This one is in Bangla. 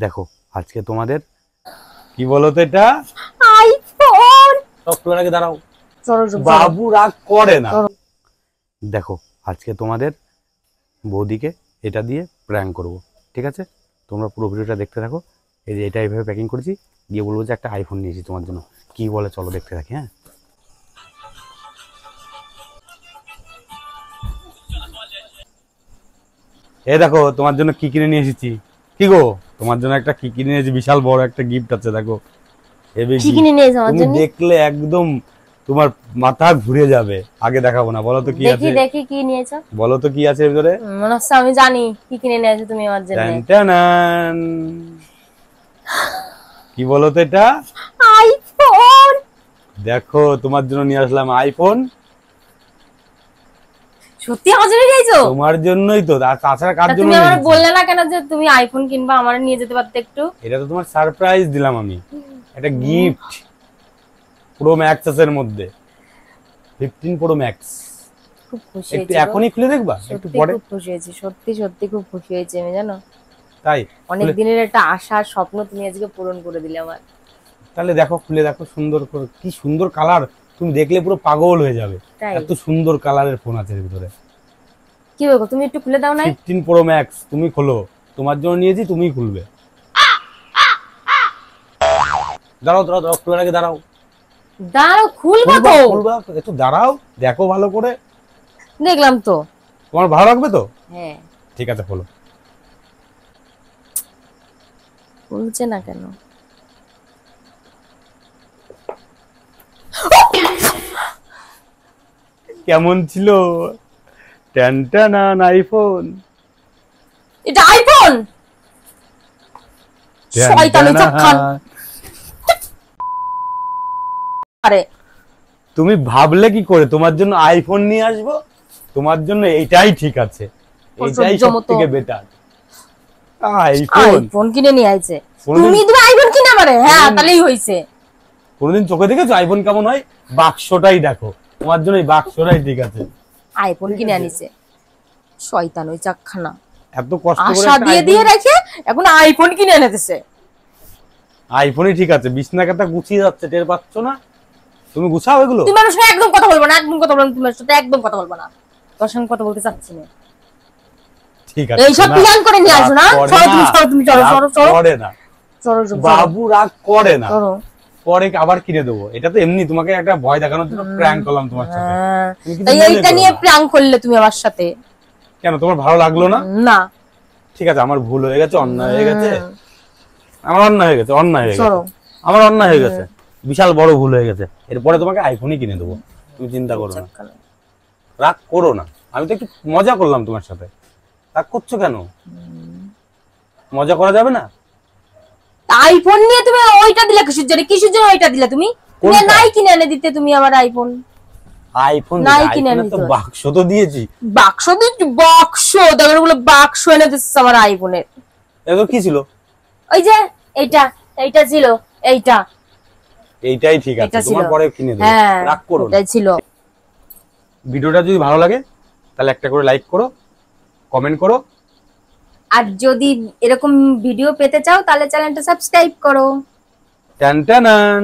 দেখো আজকে তোমাদের কি বলো তো, এটা আইফোন। একটু আগে দাঁড়াও, বাবু রাগ করে না। দেখো আজকে তোমাদের বৌদিকে এটা দিয়ে প্র্যাঙ্ক করব, ঠিক আছে? তোমরা পুরো ভিডিওটা দেখতে থাকো। এই যে এটা এইভাবে প্যাকিং করেছি, দিয়ে বলবো যে একটা আইফোন নিয়েছি তোমার জন্য। কি বলে চলো দেখতে থাকি। হ্যাঁ, এই দেখো তোমার জন্য কি কিনে নিয়ে এসেছি। কি গো, তোমার জন্য একটা কি কিনে নিয়েছি, বিশাল বড় একটা গিফট আছে। দেখো কি কিনে নিয়েছো আমার তুমি জন্য? দেখলে একদম তোমার মাথা ঘুরে যাবে। আগে দেখাবো না, বলো তো কি আছে। দেখি কি নিয়েছো, বলো তো কি আছে ভিতরে। মনে হচ্ছে আমি জানি কি কিনে নিয়েছো তুমি আমার জন্য। টানটানান। কি বলো তো এটা? আইফোন। দেখো তোমার জন্য নিয়ে আসলাম আইফোন। সত্যি আমার জন্য নিয়েছো? তোমার জন্যই তো, আর তাছাড়া কার জন্য? তুমি আমারে বললে না কেন যে তুমি আইফোন কিনবা, আমারে নিয়ে যেতে পারতে একটু। এটা তো তোমার সারপ্রাইজ দিলাম আমি, একটা গিফট প্রো ম্যাক্স এর মধ্যে, 15 প্রো ম্যাক্স। খুব খুশি একটু হয়েছি, এখনই খুলে দেখবা, একটু পরে। খুব খুশি হয়েছি, সত্যি সত্যি খুব খুশি হয়েছি আমি, জানো। তাই অনেক দিনের একটা আশা স্বপ্ন তুমি আজকে পূরণ করে দিলে আমার। তাহলে দেখো, খুলে দেখো সুন্দর করে, কি সুন্দর কালার। তুমি দেখলে পুরো পাগল হয়ে যাবে, এত সুন্দর কালারের ফোন আছে এর ভিতরে। কি বলবো, তুমি একটু খুলে দাও না। 15 প্রো ম্যাক্স, তুমি খোলো। তোমার জন্য নিয়েছি, তুমিই খুলবে। দাঁড়াও দাঁড়াও দাঁড়াও, খোলার আগে দাঁড়াও। দাঁড়াও, খুলবা তো। খুলবা, একটু দাঁড়াও, দেখো ভালো করে। দেখলাম তো। তোমার ভালো লাগবে তো? হ্যাঁ। ঠিক আছে, খোলো। খুলছে না কেন? কেমন ছিল? টানটানান আইফোন। এটা আইফোন? শয়তানি চাক্ষান। আরে তুমি ভাবলে কি করে তোমার জন্য আইফোন নিয়ে আসবো? তোমার জন্য এইটাই ঠিক আছে, এইটাই সবথেকে বেটার। আইফোন কিনে নিয়ে আইছে। তুমি আইফোন কিনে আমারে, হ্যাঁ তাহলেই হইছে। কোনদিন চোখে দেখেছো আইফোন কেমন হয়? বাক্সটাই দেখো, তোমার জন্য এই বাক্সটাই ঠিক আছে। আইফোন কিনে আনিছে শয়তান ওই চাকখানা। এত কষ্ট করে আশা দিয়ে দিয়ে রেখে এখন আইফোন কিনে এনেছে। আইফোনই ঠিক আছে, বিছনা কাটা গুছিয়ে যাচ্ছে, টের পাচ্ছ না? তুমি গুছাও এগুলো। তুমি আমার সাথে একদম কথা বলবো না, একদম কথা বলবো না, তোমার সাথে একদম কথা বলবো না। তোর সঙ্গে কথা বলতে চাচ্ছি না। ঠিক আছে, এই সব প্ল্যান করে নিয়ে আসো না। তুমি চলো করে না। বাবু রাগ করে না। চলো পরে আবার কিনে দেবো। এটা তো এমনি তোমাকে একটা ভয় দেখানোর জন্য প্র্যাঙ্ক করলাম তোমার সাথে। তাই এইটা নিয়ে প্র্যাঙ্ক করলে তুমি আমার সাথে। কেন, তোমার ভালো লাগলো না? না। ঠিক আছে, আমার ভুল হয়ে গেছে, অন্যায় হয়ে গেছে। আমার অন্যায় হয়ে গেছে, আমার অন্যায় হয়ে গেছে, বিশাল বড় ভুল হয়ে গেছে। এরপরে তোমাকে আইফোনই কিনে দেবো, তুমি চিন্তা করো না। রাগ করো না, আমি তো একটু মজা করলাম তোমার সাথে। রাগ করছো কেন? মজা করা যাবে না? আইফোন নিয়ে তুমি ওইটা দিলে কিসের জন্য? কিসের জন্য ওইটা দিলে তুমি? নাই কিনে এনে দিতে তুমি আমার আইফোন। আইফোন নাই কিনে এনে তো বাক্স তো দিয়েছি। বাক্স দিয়েছি? বাক্স দেখো বলে বাক্স এনে দিচ্ছ আমার আইফোনের। এতো কি ছিল? ওই যে এইটা ছিল, এইটাই ঠিক আছে, তোমার পরে কিনে দেব। রাগ করো না, এটাই ছিল। ভিডিওটা যদি ভালো লাগে তাহলে একটা করে লাইক করো, কমেন্ট করো, আর যদি এরকম ভিডিও পেতে চাও তাহলে চ্যানেলটা সাবস্ক্রাইব করো। টানটানান।